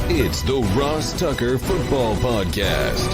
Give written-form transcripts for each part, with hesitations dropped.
It's the Ross Tucker Football Podcast.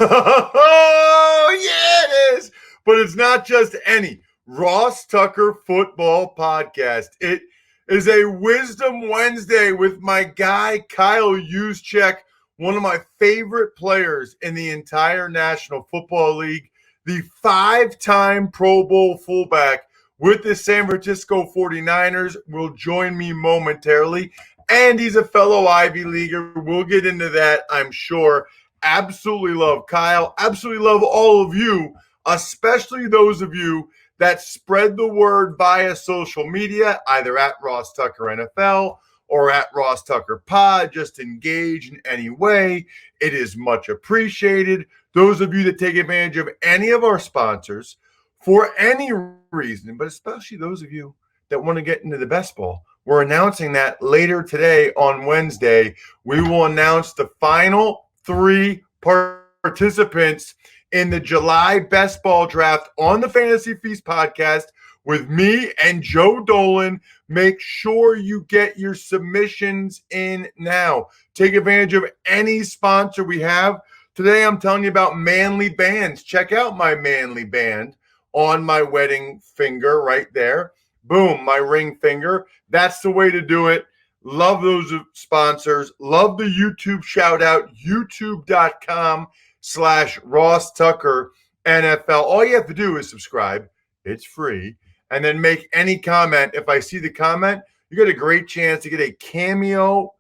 Oh, yeah, it is. But it's not just any Ross Tucker Football Podcast. It is a Wisdom Wednesday with my guy, Kyle Shanahan, one of my favorite players in the entire National Football League, the 5-time Pro Bowl fullback with the San Francisco 49ers, will join me momentarily. And he's a fellow Ivy Leaguer. We'll get into that, I'm sure. Absolutely love Kyle. Absolutely love all of you, especially those of you that spread the word via social media, either at Ross Tucker NFL or at Ross Tucker Pod. Just engage in any way. It is much appreciated. Those of you that take advantage of any of our sponsors for any reason, but especially those of you that want to get into the best ball, we're announcing that later today on Wednesday. We will announce the final 3 participants in the July Best Ball Draft on the Fantasy Feast podcast with me and Joe Dolan. Make sure you get your submissions in now. Take advantage of any sponsor we have. Today I'm telling you about Manly Bands. Check out my Manly Band on my wedding finger right there. Boom, my ring finger. That's the way to do it. Love those sponsors. Love the YouTube shout out, youtube.com/Ross Tucker NFL. All you have to do is subscribe. It's free. And then make any comment. If I see the comment, you get a great chance to get a cameo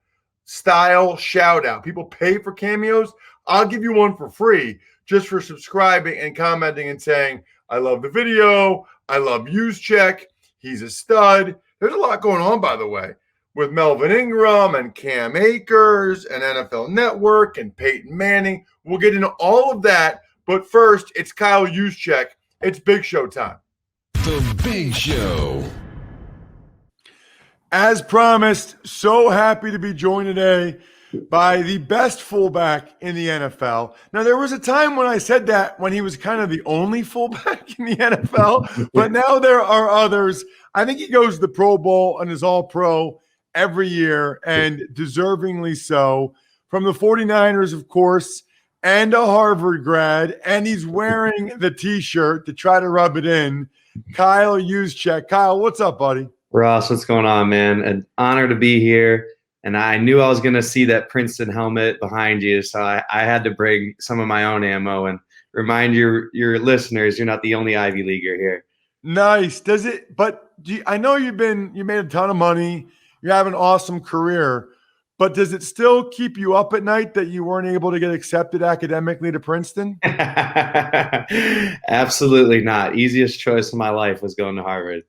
style shout out. People pay for cameos. I'll give you one for free just for subscribing and commenting and saying, I love the video. I love Juszczyk. He's a stud. There's a lot going on, by the way, with Melvin Ingram and Cam Akers and NFL Network and Peyton Manning. We'll get into all of that. But first, it's Kyle Shanahan. It's Big Show time. The Big Show. As promised, so happy to be joined today by the best fullback in the NFL. Now, there was a time when I said that when he was kind of the only fullback in the NFL, but now there are others. I think he goes to the Pro Bowl and is all-pro every year, and deservingly so. From the 49ers, of course, and a Harvard grad, and he's wearing the T-shirt to try to rub it in. Kyle Juszczyk. Kyle, what's up, buddy? Ross, what's going on, man? An honor to be here. And I knew I was going to see that Princeton helmet behind you, so I had to bring some of my own ammo and remind your listeners you're not the only Ivy Leaguer here. Nice. Does it? But I know you made a ton of money. You have an awesome career. But does it still keep you up at night that you weren't able to get accepted academically to Princeton? Absolutely not. Easiest choice of my life was going to Harvard.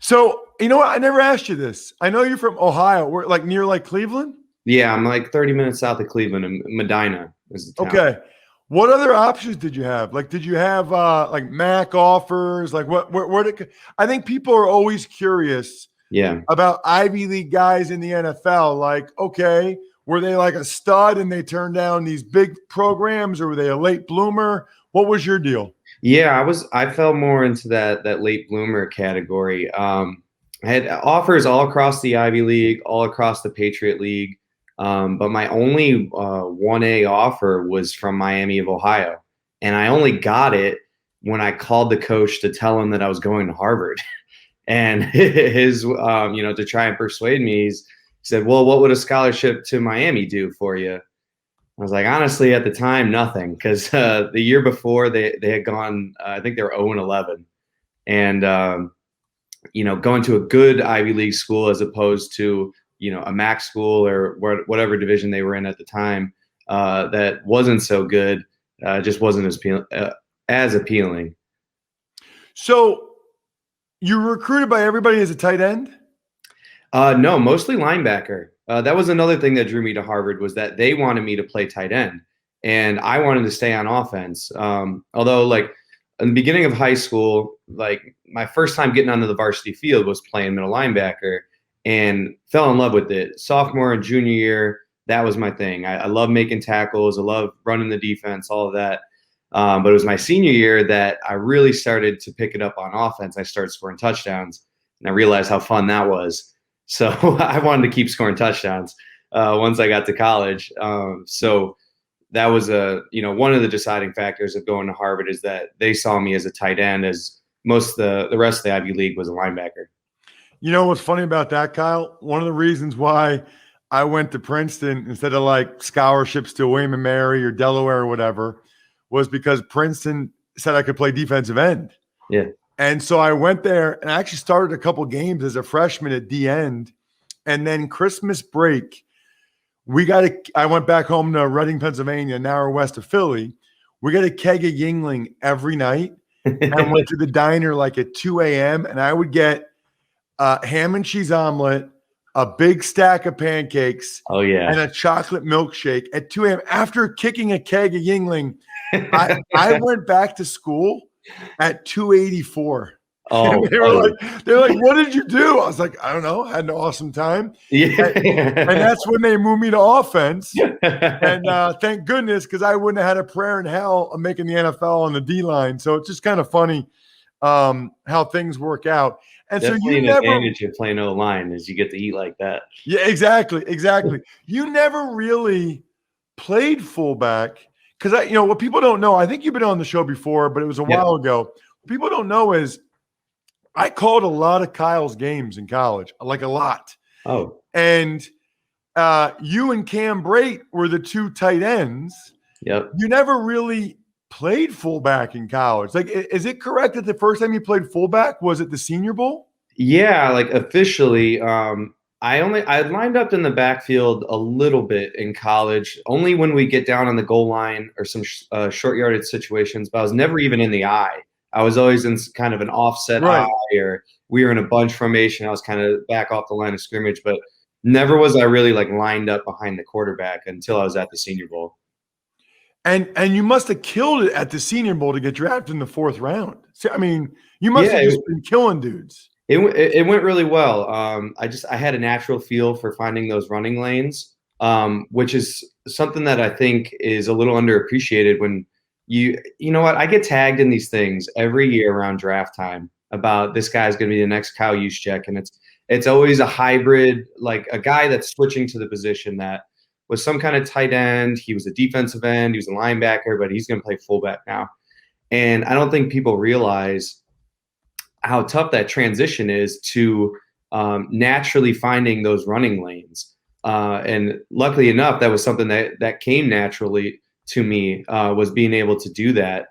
So, you know what? I never asked you this. I know you're from Ohio. We're near Cleveland? Yeah, I'm like 30 minutes south of Cleveland, and Medina is the town. Okay. What other options did you have? Did you have MAC offers? I think people are always curious about Ivy League guys in the NFL. Okay, were they like a stud and they turned down these big programs, or were they a late bloomer? What was your deal? Yeah, I fell more into that late bloomer category. I had offers all across the Ivy League, all across the Patriot League. But my only 1A offer was from Miami of Ohio. And I only got it when I called the coach to tell him that I was going to Harvard. And his, to try and persuade me, he said, well, what would a scholarship to Miami do for you? I was like, honestly, at the time, nothing, because the year before they had gone, I think they were 0-11, and going to a good Ivy League school as opposed to a MAC school or whatever division they were in at the time that wasn't so good, just wasn't as appealing. So you were recruited by everybody as a tight end? No, mostly linebacker. That was another thing that drew me to Harvard, was that they wanted me to play tight end, and I wanted to stay on offense. Although, in the beginning of high school, my first time getting onto the varsity field was playing middle linebacker, and fell in love with it. Sophomore and junior year, that was my thing. I love making tackles. I love running the defense, all of that. But it was my senior year that I really started to pick it up on offense. I started scoring touchdowns, and I realized how fun that was. So I wanted to keep scoring touchdowns once I got to college. So that was one of the deciding factors of going to Harvard is that they saw me as a tight end, as most of the rest of the Ivy League was a linebacker. You know what's funny about that, Kyle? One of the reasons why I went to Princeton instead of like scholarships to William and Mary or Delaware or whatever was because Princeton said I could play defensive end. Yeah. And so I went there and I actually started a couple games as a freshman at D end. And then Christmas break, I went back home to Reading, Pennsylvania, an hour west of Philly. We got a keg of Yingling every night and went to the diner like at 2 a.m. and I would get ham and cheese omelet, a big stack of pancakes, and a chocolate milkshake at 2 a.m. After kicking a keg of Yingling, I went back to school at 284. Oh, they're like, what did you do? I was like, I don't know. I had an awesome time. Yeah. And that's when they moved me to offense. And thank goodness, because I wouldn't have had a prayer in hell of making the NFL on the D line. So it's just kind of funny how things work out. And definitely so you an never advantage of playing O-line is you get to eat like that. Yeah, exactly. You never really played fullback because what people don't know. I think you've been on the show before, but it was a while ago. What people don't know is I called a lot of Kyle's games in college, like a lot. Oh, and you and Cam Brate were the two tight ends. Yep. You never really played fullback in college. Like, is it correct that the first time you played fullback was at the Senior Bowl? Yeah, like officially, I lined up in the backfield a little bit in college, only when we get down on the goal line or some short yardage situations, but I was never even in the eye. I was always in kind of an offset eye, or we were in a bunch formation. I was kind of back off the line of scrimmage, but never was I really like lined up behind the quarterback until I was at the Senior Bowl. And you must have killed it at the Senior Bowl to get drafted in the 4th round. So, I mean, you must have just been killing dudes. It went really well. I had a natural feel for finding those running lanes, which is something that I think is a little underappreciated when you know what, I get tagged in these things every year around draft time about this guy's going to be the next Kyle Juszczyk, and it's always a hybrid, like a guy that's switching to the position that was some kind of tight end. He was a defensive end, he was a linebacker, but he's going to play fullback now. And I don't think people realize how tough that transition is to naturally finding those running lanes. And luckily enough, that was something that came naturally to me, was being able to do that.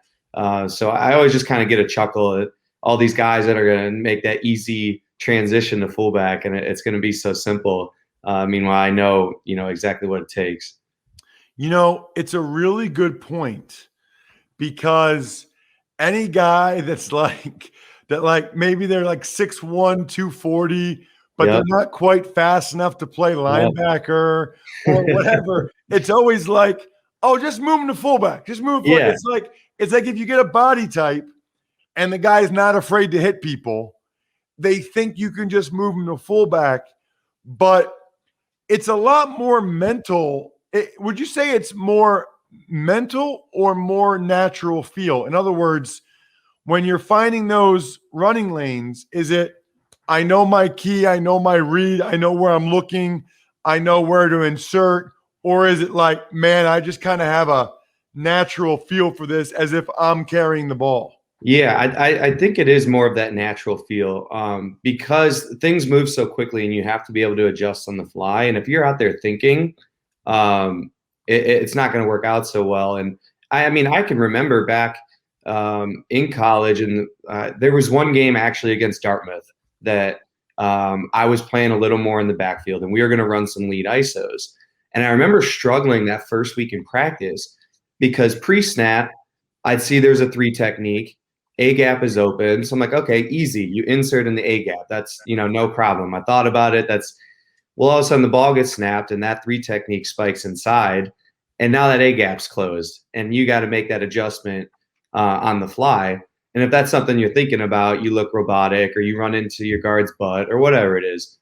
So I always just kind of get a chuckle at all these guys that are going to make that easy transition to fullback, and it's going to be so simple. Meanwhile, I know exactly what it takes. It's a really good point, because any guy that's like maybe they're like 6'1", 240, but they're not quite fast enough to play linebacker or whatever. It's always like, oh, just move him to fullback. Just move him. Yeah. It's like if you get a body type and the guy's not afraid to hit people, they think you can just move him to fullback, but it's a lot more mental. Would you say it's more mental or more natural feel? In other words, when you're finding those running lanes, is it, I know my key, I know my read, I know where I'm looking, I know where to insert, or is it like, man, I just kind of have a natural feel for this as if I'm carrying the ball? Yeah, I think it is more of that natural feel, because things move so quickly and you have to be able to adjust on the fly. And if you're out there thinking, it's not going to work out so well. And I mean, I can remember back in college, and there was one game actually against Dartmouth that I was playing a little more in the backfield, and we were going to run some lead ISOs. And I remember struggling that first week in practice because pre-snap, I'd see there's a 3 technique. A gap is open. So I'm like, okay, easy. You insert in the A gap. That's, no problem. I thought about it. All of a sudden the ball gets snapped and that 3 technique spikes inside. And now that A gap's closed and you got to make that adjustment on the fly. And if that's something you're thinking about, you look robotic or you run into your guard's butt or whatever it is,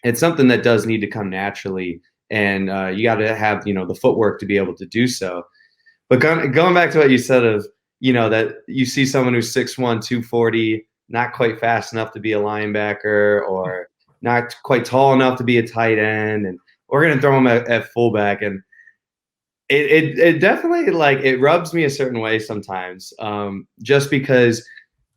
it's something that does need to come naturally. And you got to have, the footwork to be able to do so. But going back to what you said of, that you see someone who's 6'1", 240, not quite fast enough to be a linebacker, or not quite tall enough to be a tight end, and we're going to throw him at fullback. And it definitely, like, it rubs me a certain way sometimes, just because,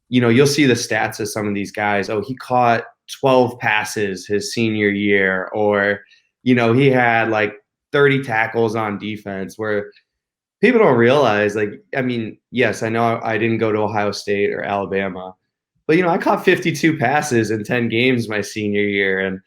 you'll see the stats of some of these guys. Oh, he caught 12 passes his senior year, or, he had like 30 tackles on defense, where people don't realize, like, I mean, yes, I know I didn't go to Ohio State or Alabama, but, I caught 52 passes in 10 games my senior year. And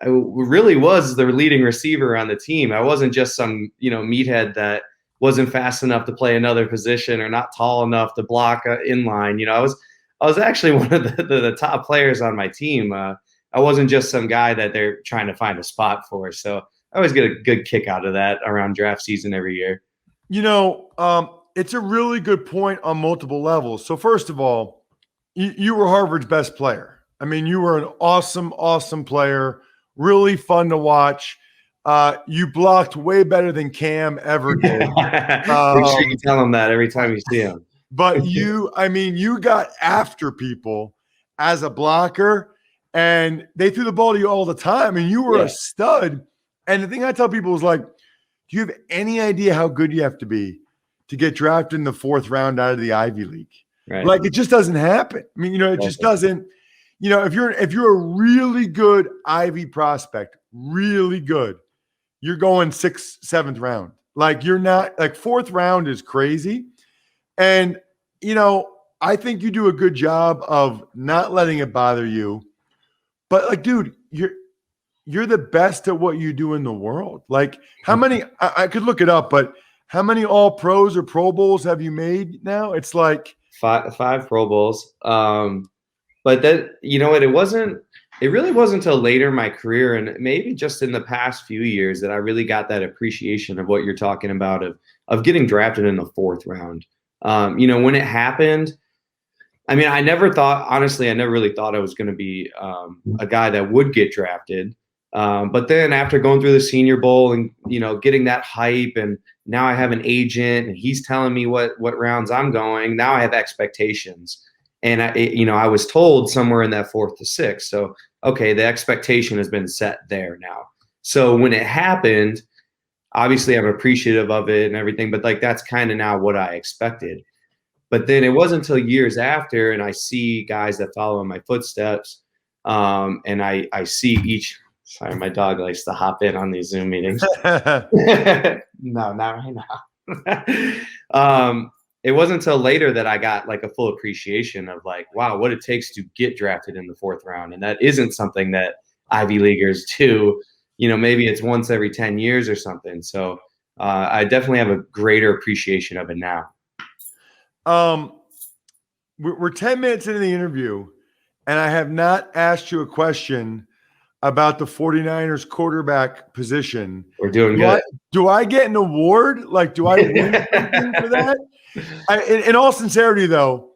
I really was the leading receiver on the team. I wasn't just some, meathead that wasn't fast enough to play another position or not tall enough to block in line. I was actually one of the top players on my team. I wasn't just some guy that they're trying to find a spot for. So I always get a good kick out of that around draft season every year. It's a really good point on multiple levels. So first of all, you were Harvard's best player. I mean, you were an awesome, awesome player, really fun to watch. You blocked way better than Cam ever did. Make sure you tell him that every time you see him. But you got after people as a blocker, and they threw the ball to you all the time, and you were a stud. And the thing I tell people is, like, do you have any idea how good you have to be to get drafted in the 4th round out of the Ivy League? Right. Like, it just doesn't happen. I mean, it just doesn't. If you're a really good Ivy prospect, really good, you're going 6th, 7th round. Like, you're not, like, 4th round is crazy. And, I think you do a good job of not letting it bother you. But, like, dude, you're the best at what you do in the world. Like, how many, I could look it up, but how many all pros or Pro Bowls have you made now? It's like five Pro Bowls. But that, it really wasn't until later in my career, and maybe just in the past few years, that I really got that appreciation of what you're talking about, of getting drafted in the 4th round. When it happened, I mean, I never really thought I was going to be a guy that would get drafted. But then after going through the Senior Bowl and, getting that hype, and now I have an agent and he's telling me what rounds I'm going, now I have expectations. And I was told somewhere in that 4th to 6th. So, okay, the expectation has been set there now. So when it happened, obviously I'm appreciative of it and everything, but, like, that's kind of now what I expected. But then it wasn't until years after, and I see guys that follow in my footsteps, and I see each. Sorry, my dog likes to hop in on these Zoom meetings. No, not right now. It wasn't until later that I got, like, a full appreciation of, like, wow, what it takes to get drafted in the 4th round. And that isn't something that Ivy Leaguers do. Maybe it's once every 10 years or something. So I definitely have a greater appreciation of it now. We're 10 minutes into the interview, and I have not asked you a question about the 49ers quarterback position. We're doing good. Do I get an award? Like, do I win something for that? In all sincerity, though,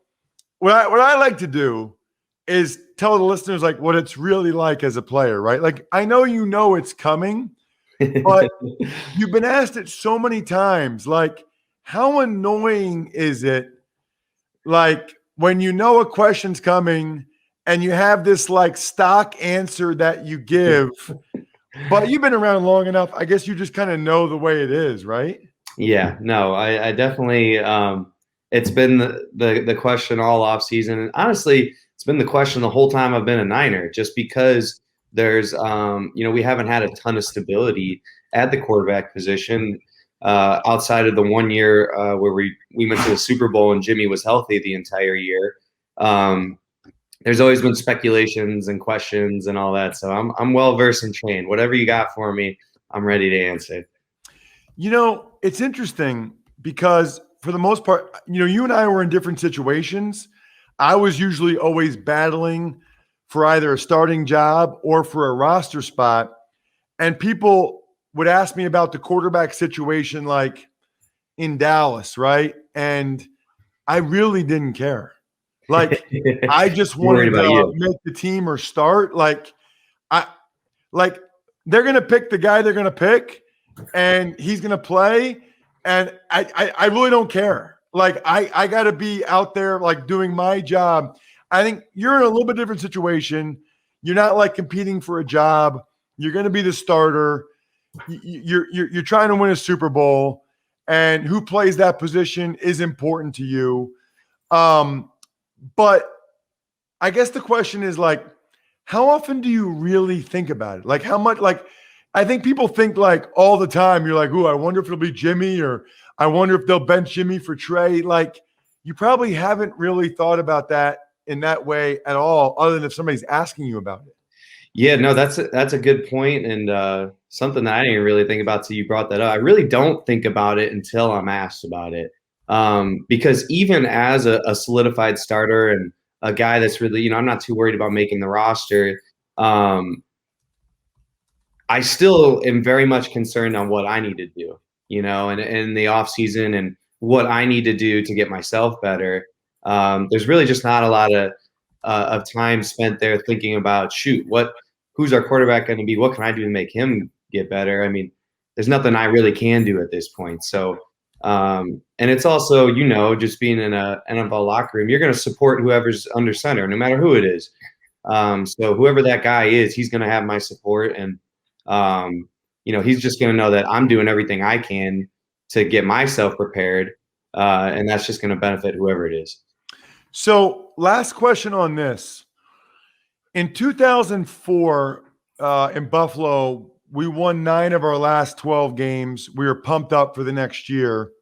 what I like to do is tell the listeners, like, what it's really like as a player, right? Like, I know it's coming, but you've been asked it so many times. Like, how annoying is it, like, when a question's coming and you have this, like, stock answer that you give, but you've been around long enough, I guess you just kind of know the way it is, right? Yeah, no, I definitely, it's been the question all off season. And honestly, it's been the question the whole time I've been a Niner, just because there's, we haven't had a ton of stability at the quarterback position, outside of the 1 year where we went to the Super Bowl and Jimmy was healthy the entire year. There's always been speculations and questions and all that. So I'm well versed and trained. Whatever you got for me, I'm ready to answer. It's interesting because for the most part, you and I were in different situations. I was usually always battling for either a starting job or for a roster spot. And people would ask me about the quarterback situation, like in Dallas, right? And I really didn't care. Like, I just wanted to make the team or start. Like, they're going to pick the guy they're going to pick, and he's going to play. And I really don't care. Like, I got to be out there, like, doing my job. I think you're in a little bit different situation. You're not like competing for a job. You're going to be the starter. You're trying to win a Super Bowl, and who plays that position is important to you. But I guess the question is like, how often do you really think about it? Like how much, like, I think people think like all the time, you're like, ooh, I wonder if it'll be Jimmy, or I wonder if they'll bench Jimmy for Trey. Like you probably haven't really thought about that in that way at all, other than if somebody's asking you about it. Yeah, no, that's a good point, and something that I didn't really think about till you brought that up. I really don't think about it until I'm asked about it, because even as a solidified starter and a guy that's really, I'm not too worried about making the roster. I still am very much concerned on what I need to do, and in the off season and what I need to do to get myself better. There's really just not a lot of time spent there thinking about, who's our quarterback going to be? What can I do to make him get better? I mean, there's nothing I really can do at this point. So, and it's also, just being in a NFL locker room, you're going to support whoever's under center, no matter who it is. So whoever that guy is, he's going to have my support, and he's just going to know that I'm doing everything I can to get myself prepared, and that's just going to benefit whoever it is. So last question on this. In 2004, in Buffalo, we won 9 of our last 12 games. We were pumped up for the next year.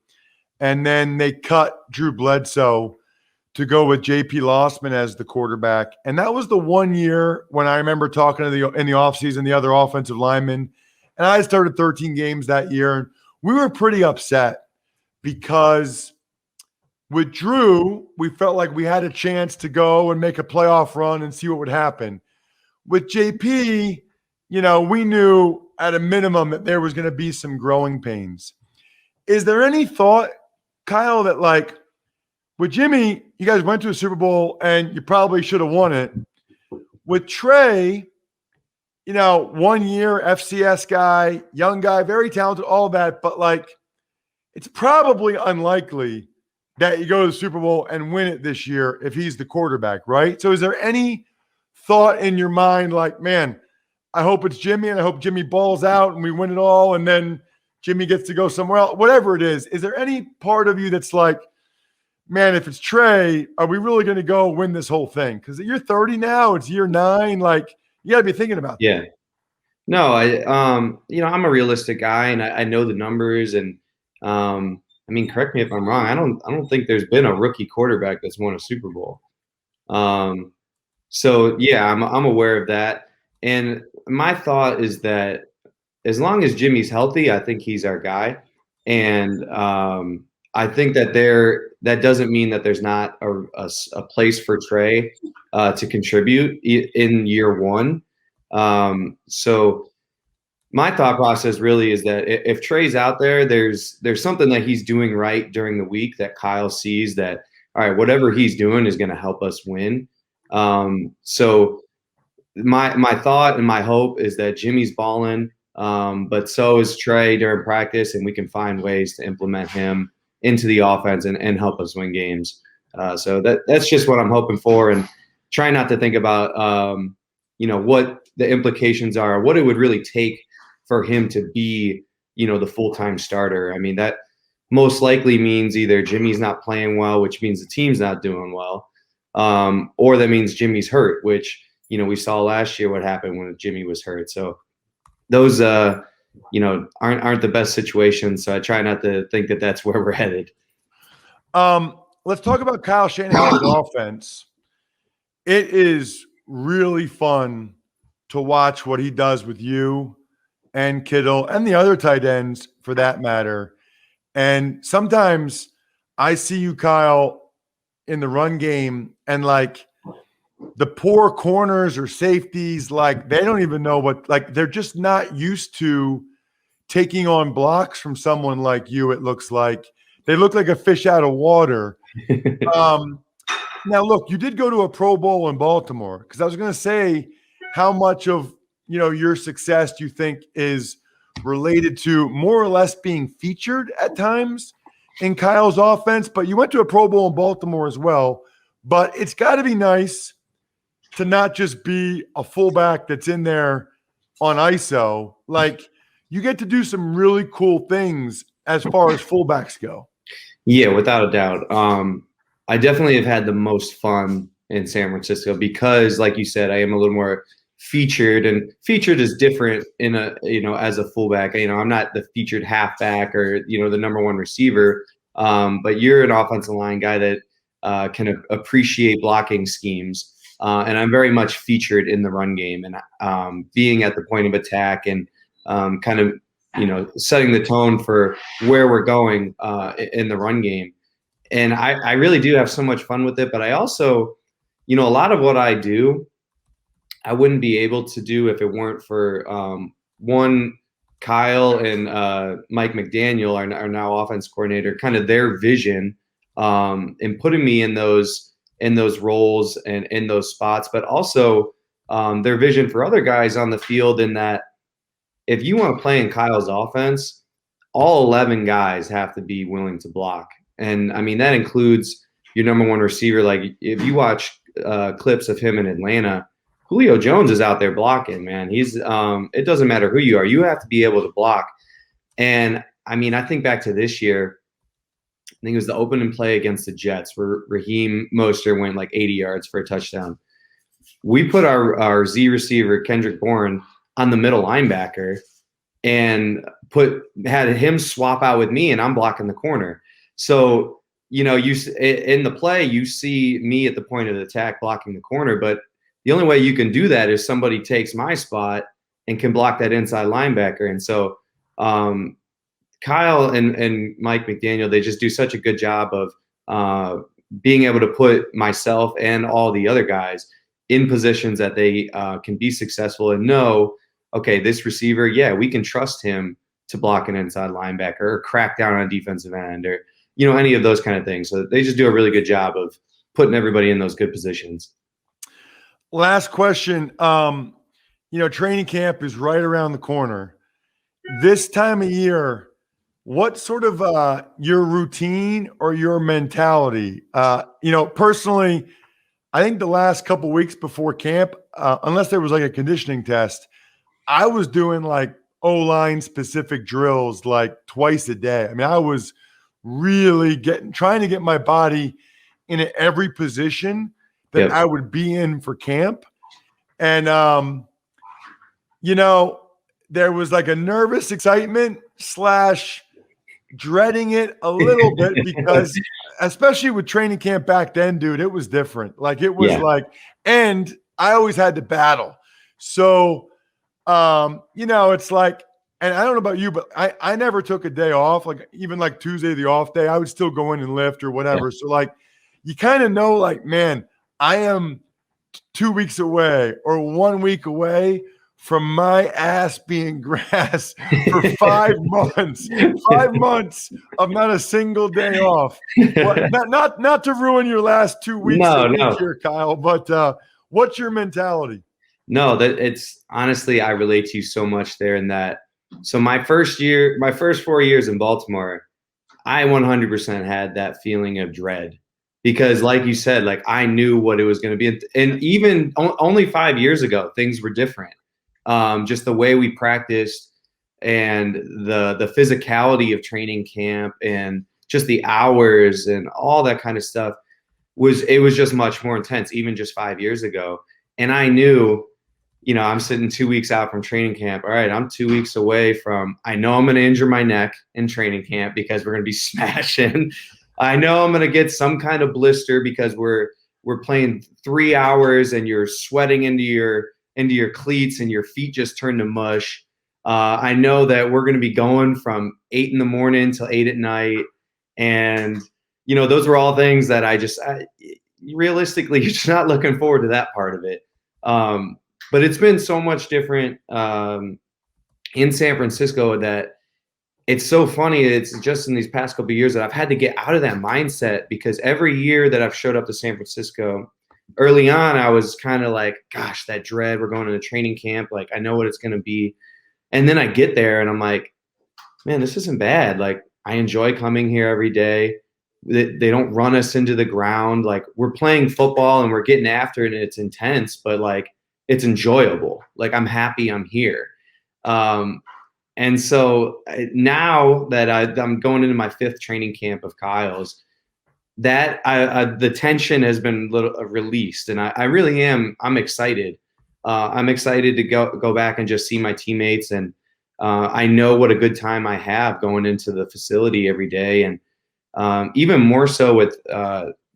And then they cut Drew Bledsoe to go with J.P. Lossman as the quarterback. And that was the one year when I remember talking to in the offseason, the other offensive linemen. And I started 13 games that year. And we were pretty upset because with Drew, we felt like we had a chance to go and make a playoff run and see what would happen. With JP, we knew at a minimum that there was going to be some growing pains. Is there any thought, Kyle, that like with Jimmy, you guys went to a Super Bowl and you probably should have won it. With Trey, 1 year FCS guy, young guy, very talented, all that, but like it's probably unlikely that you go to the Super Bowl and win it this year if he's the quarterback, right? So is there any thought in your mind like, man, I hope it's Jimmy and I hope Jimmy balls out and we win it all and then Jimmy gets to go somewhere else, whatever it is. Is there any part of you that's like, man, if it's Trey, are we really going to go win this whole thing? Because you're 30 now, it's year 9. Like, you got to be thinking about that. Yeah. No, I'm a realistic guy and I know the numbers and, correct me if I'm wrong. I don't think there's been a rookie quarterback that's won a Super Bowl. So yeah, I'm aware of that. And my thought is that as long as Jimmy's healthy, I think he's our guy. And I think that that doesn't mean that there's not a place for Trey to contribute in year 1. So my thought process really is that if Trey's out there, there's something that he's doing right during the week that Kyle sees that, all right, whatever he's doing is going to help us win. So my thought and my hope is that Jimmy's balling, but so is Trey during practice, and we can find ways to implement him into the offense and help us win games. So that's just what I'm hoping for, and try not to think about what the implications are, what it would really take for him to be, the full-time starter. I mean, that most likely means either Jimmy's not playing well, which means the team's not doing well, or that means Jimmy's hurt, which, we saw last year what happened when Jimmy was hurt. So those, aren't the best situations. So I try not to think that that's where we're headed. Let's talk about Kyle Shanahan's offense. It is really fun to watch what he does with you and Kittle and the other tight ends for that matter. And sometimes I see you, Kyle, in the run game and like the poor corners or safeties, like they don't even know they're just not used to taking on blocks from someone like you. It looks like they look like a fish out of water. Now, look, you did go to a Pro Bowl in Baltimore, because I was going to say how much of your success do you think is related to more or less being featured at times in Kyle's offense? But you went to a Pro Bowl in Baltimore as well. But it's got to be nice to not just be a fullback that's in there on ISO. Like, you get to do some really cool things as far as fullbacks go. Yeah, without a doubt. I definitely have had the most fun in San Francisco because, like you said, I am a little more featured, and featured is different in a, as a fullback. I'm not the featured halfback or, the number one receiver. But you're an offensive line guy that can appreciate blocking schemes. And I'm very much featured in the run game and being at the point of attack and kind of, setting the tone for where we're going in the run game. And I really do have so much fun with it. But I also, a lot of what I do, I wouldn't be able to do if it weren't for one, Kyle and Mike McDaniel, our now offense coordinator, kind of their vision in putting me in those roles and in those spots, but also their vision for other guys on the field, in that if you want to play in Kyle's offense, all 11 guys have to be willing to block. And I mean, that includes your number one receiver. Like, if you watch clips of him in Atlanta, Julio Jones is out there blocking, man. He's it doesn't matter who you are. You have to be able to block. And I mean, I think back to this year, I think it was the opening play against the Jets where Raheem Mostert went like 80 yards for a touchdown. We put our Z receiver, Kendrick Bourne, on the middle linebacker and had him swap out with me, and I'm blocking the corner. So, you in the play, you see me at the point of the attack blocking the corner, but the only way you can do that is somebody takes my spot and can block that inside linebacker. And so Kyle and Mike McDaniel, they just do such a good job of being able to put myself and all the other guys in positions that they can be successful and know, okay, this receiver, yeah, we can trust him to block an inside linebacker or crack down on a defensive end or, any of those kind of things. So they just do a really good job of putting everybody in those good positions. Last question. Training camp is right around the corner. This time of year, what sort of your routine or your mentality? Personally, I think the last couple weeks before camp, unless there was like a conditioning test, I was doing like O-line specific drills like twice a day. I mean, I was really trying to get my body in every position that I would be in for camp. And, there was like a nervous excitement / dreading it a little bit because especially with training camp back then, dude, it was different. Like it was and I always had to battle. So, it's like, and I don't know about you, but I never took a day off. Like even like Tuesday, the off day, I would still go in and lift or whatever. So like, you kind of know, like, man, I am 2 weeks away or 1 week away from my ass being grass for 5 months. 5 months of not a single day off. Well, not to ruin your last 2 weeks here, Kyle, but what's your mentality? No, that it's honestly, I relate to you so much there in that. So my first 4 years in Baltimore, I 100% had that feeling of dread. Because like you said, like I knew what it was going to be. And even only 5 years ago, things were different. Just the way we practiced and the physicality of training camp and just the hours and all that kind of stuff was just much more intense, even just 5 years ago. And I knew, I'm sitting 2 weeks out from training camp. All right, I'm 2 weeks away from, I know I'm going to injure my neck in training camp because we're going to be smashing. I know I'm going to get some kind of blister because we're playing 3 hours and you're sweating into your cleats and your feet just turn to mush. I know that we're going to be going from 8 a.m. till 8 p.m. And, those were all things that realistically, you're just not looking forward to that part of it. But it's been so much different in San Francisco that it's so funny. It's just in these past couple of years that I've had to get out of that mindset, because every year that I've showed up to San Francisco, early on, I was kind of like, gosh, that dread. We're going to the training camp. Like, I know what it's going to be. And then I get there and I'm like, man, this isn't bad. Like, I enjoy coming here every day. they don't run us into the ground. Like, we're playing football and we're getting after it and it's intense, but like, it's enjoyable. Like, I'm happy I'm here. And so now that I'm going into my 5th training camp of Kyle's, that the tension has been released, and I really am. I'm excited. I'm excited to go back and just see my teammates, and I know what a good time I have going into the facility every day, and even more so with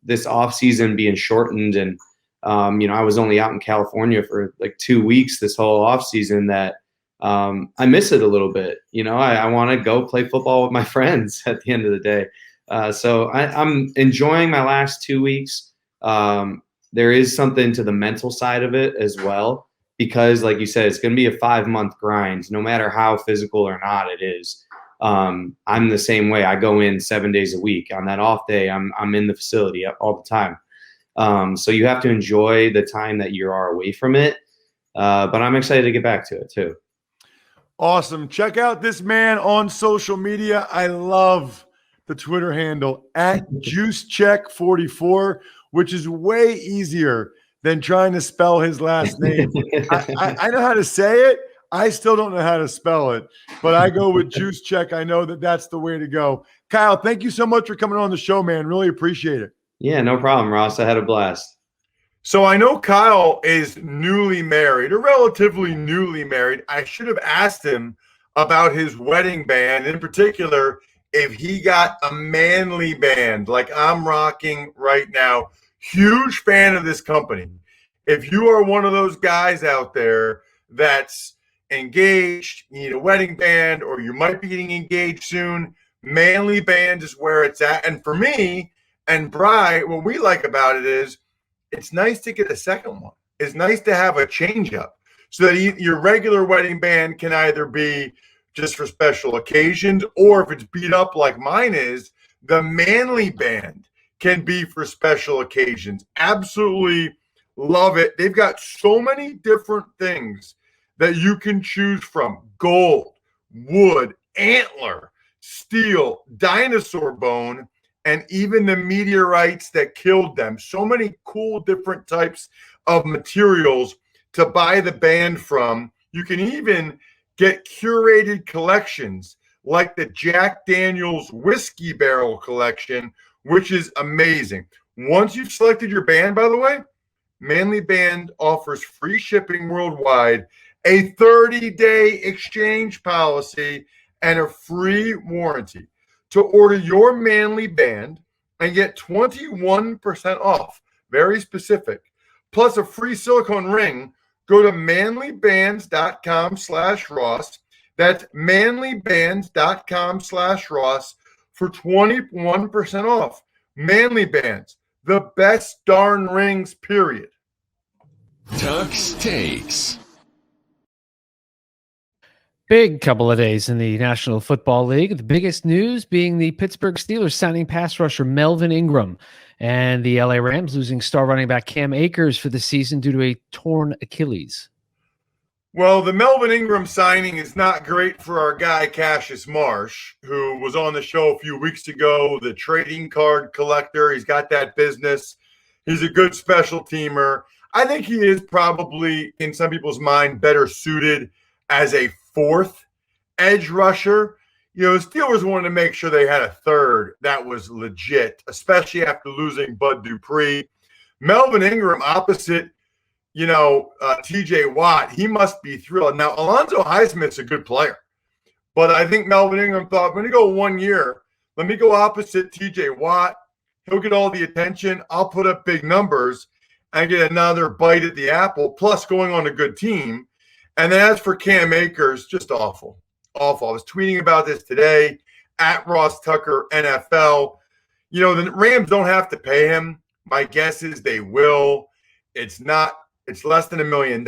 this off season being shortened, and I was only out in California for like 2 weeks this whole off season. That I miss it a little bit. I want to go play football with my friends at the end of the day. So I'm enjoying my last 2 weeks. There is something to the mental side of it as well, because like you said, it's going to be a 5-month grind, no matter how physical or not it is. I'm the same way. I go in 7 days a week. On that off day, I'm in the facility all the time. So you have to enjoy the time that you are away from it. But I'm excited to get back to it too. Awesome. Check out this man on social media. I love the Twitter handle at Juszczyk44, which is way easier than trying to spell his last name. I know how to say it. I still don't know how to spell it, but I go with Juszczyk. I know that that's the way to go. Kyle, thank you so much for coming on the show, man. Really appreciate it. Yeah, no problem, Ross. I had a blast. So I know Kyle is newly married, or relatively newly married. I should have asked him about his wedding band, in particular, if he got a manly band like I'm rocking right now. Huge fan of this company. If you are one of those guys out there that's engaged, you need a wedding band, or you might be getting engaged soon, Manly Band is where it's at. And for me and Bri, what we like about it is it's nice to get a second one. It's nice to have a change up so that your regular wedding band can either be just for special occasions, or if it's beat up like mine is, the Manly Band can be for special occasions. Absolutely love it. They've got so many different things that you can choose from: gold, wood, antler, steel, dinosaur bone, and even the meteorites that killed them. So many cool different types of materials to buy the band from. You can even get curated collections like the Jack Daniel's Whiskey Barrel collection, which is amazing. Once you've selected your band, by the way, Manly Band offers free shipping worldwide, a 30-day exchange policy, and a free warranty. To order your Manly Band and get 21% off, very specific, plus a free silicone ring, go to manlybands.com/Ross. That's manlybands.com/Ross for 21% off. Manly Bands, the best darn rings, period. Tuck's Takes. Big couple of days in the National Football League. The biggest news being the Pittsburgh Steelers signing pass rusher Melvin Ingram, and the LA Rams losing star running back Cam Akers for the season due to a torn Achilles. Well, the Melvin Ingram signing is not great for our guy Cassius Marsh, who was on the show a few weeks ago, the trading card collector. He's got that business. He's a good special teamer. I think he is probably, in some people's mind, better suited as a fourth edge rusher. The Steelers wanted to make sure they had a third that was legit, especially after losing Bud Dupree. Melvin Ingram opposite, TJ Watt, he must be thrilled. Now, Alonzo Highsmith's a good player, but I think Melvin Ingram thought, I'm going to go 1 year. Let me go opposite TJ Watt. He'll get all the attention. I'll put up big numbers and get another bite at the apple, plus going on a good team. And then as for Cam Akers, just awful. Awful. I was tweeting about this today at Ross Tucker NFL. The Rams don't have to pay him. My guess is they will. It's less than $1 million.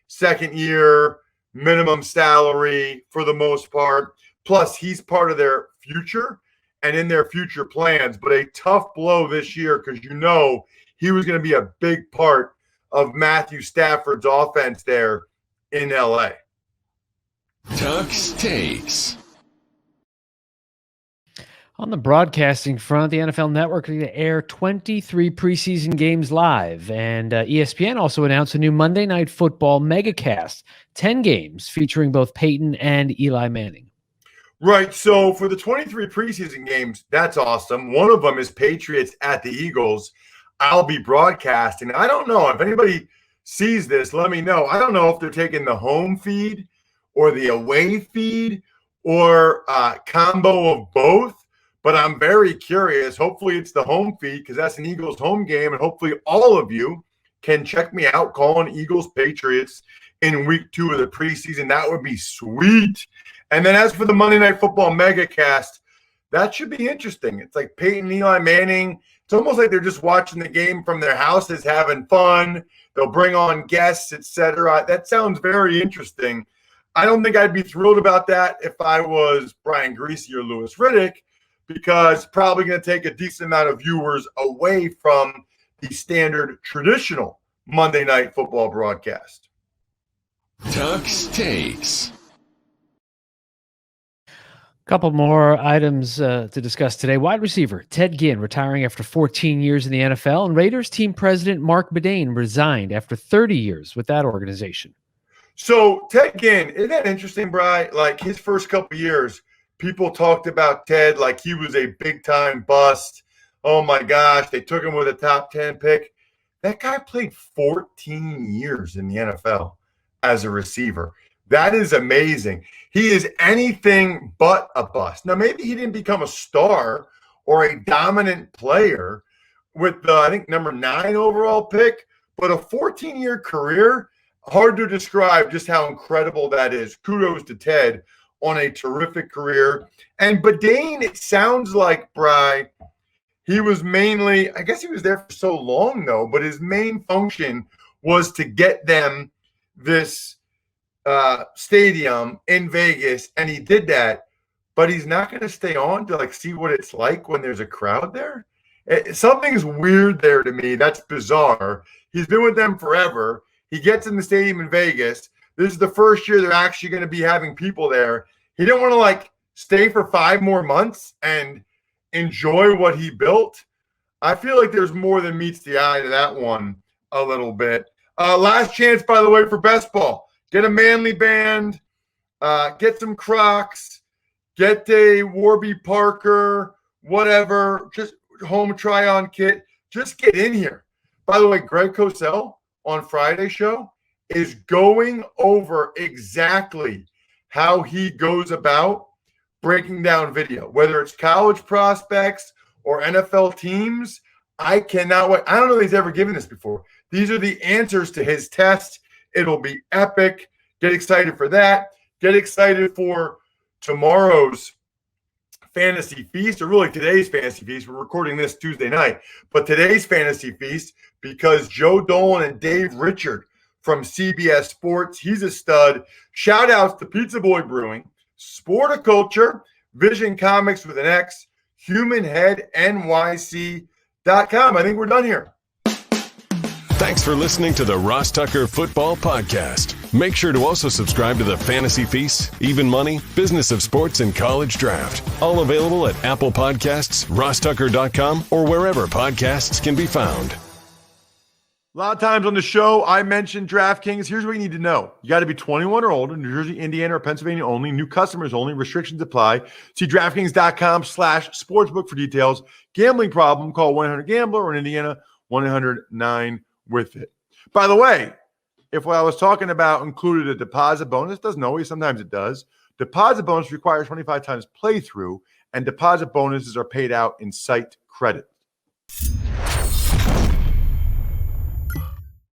Second year, minimum salary for the most part. Plus, he's part of their future and in their future plans. But a tough blow this year because he was going to be a big part of Matthew Stafford's offense there in LA. Tuck's Takes. On the broadcasting front, the NFL Network is going to air 23 preseason games live, and ESPN also announced a new Monday Night Football megacast, 10 games featuring both Peyton and Eli Manning. Right, so for the 23 preseason games, that's awesome. One of them is Patriots at the Eagles. I'll be broadcasting. I don't know if anybody sees this, let me know. I don't know if they're taking the home feed or the away feed or a combo of both. But I'm very curious. Hopefully it's the home feed because that's an Eagles home game. And hopefully all of you can check me out calling Eagles Patriots in week 2 of the preseason. That would be sweet. And then as for the Monday Night Football megacast, that should be interesting. It's like Peyton and Eli Manning. It's almost like they're just watching the game from their houses, having fun. They'll bring on guests, etc. That sounds very interesting. I don't think I'd be thrilled about that if I was Brian Greasy or Louis Riddick, because probably going to take a decent amount of viewers away from the standard traditional Monday Night Football broadcast. Tuck's Takes. Couple more items to discuss today. Wide receiver Ted Ginn retiring after 14 years in the NFL, and Raiders team president Mark Bedane resigned after 30 years with that organization. So Ted Ginn, isn't that interesting, Bri? Like his first couple years, people talked about Ted like he was a big-time bust. Oh, my gosh, they took him with a top 10 pick. That guy played 14 years in the NFL as a receiver. That is amazing. He is anything but a bust. Now, maybe he didn't become a star or a dominant player with the, I think, number 9 overall pick, but a 14-year career, hard to describe just how incredible that is. Kudos to Ted on a terrific career. And Bedane, it sounds like, Bri, he was mainly, I guess he was there for so long, though, but his main function was to get them this stadium in Vegas, and he did that, but he's not going to stay on to like see what it's like when there's a crowd there. Something's weird there to me. That's bizarre. He's been with them forever. He gets in the stadium in Vegas. This is the first year they're actually going to be having people there. He didn't want to like stay for 5 more months and enjoy what he built. I feel like there's more than meets the eye to that one a little bit. Last chance, by the way, for best ball. Get a Manly band, get some Crocs, get a Warby Parker, whatever, just home try-on kit. Just get in here. By the way, Greg Cosell on Friday's show is going over exactly how he goes about breaking down video, whether it's college prospects or NFL teams. I cannot wait. I don't know if he's ever given this before. These are the answers to his test. It'll be epic. Get excited for that. Get excited for tomorrow's Fantasy Feast, or really today's Fantasy Feast. We're recording this Tuesday night, but today's Fantasy Feast, because Joe Dolan and Dave Richard from CBS Sports, he's a stud. Shout outs to Pizza Boy Brewing, Sporticulture, Vision Comics with an X, HumanHeadNYC.com. I think we're done here. Thanks for listening to the Ross Tucker Football Podcast. Make sure to also subscribe to the Fantasy Feast, Even Money, Business of Sports, and College Draft. All available at Apple Podcasts, rosstucker.com, or wherever podcasts can be found. A lot of times on the show, I mentioned DraftKings. Here's what you need to know. You got to be 21 or older, New Jersey, Indiana, or Pennsylvania only. New customers only. Restrictions apply. See DraftKings.com/sportsbook for details. Gambling problem, call 1-800-GAMBLER, or in Indiana, 1-800-9-WITH-IT. By the way, if what I was talking about included a deposit bonus, doesn't always, sometimes it does. Deposit bonus requires 25 times playthrough, and deposit bonuses are paid out in site credit.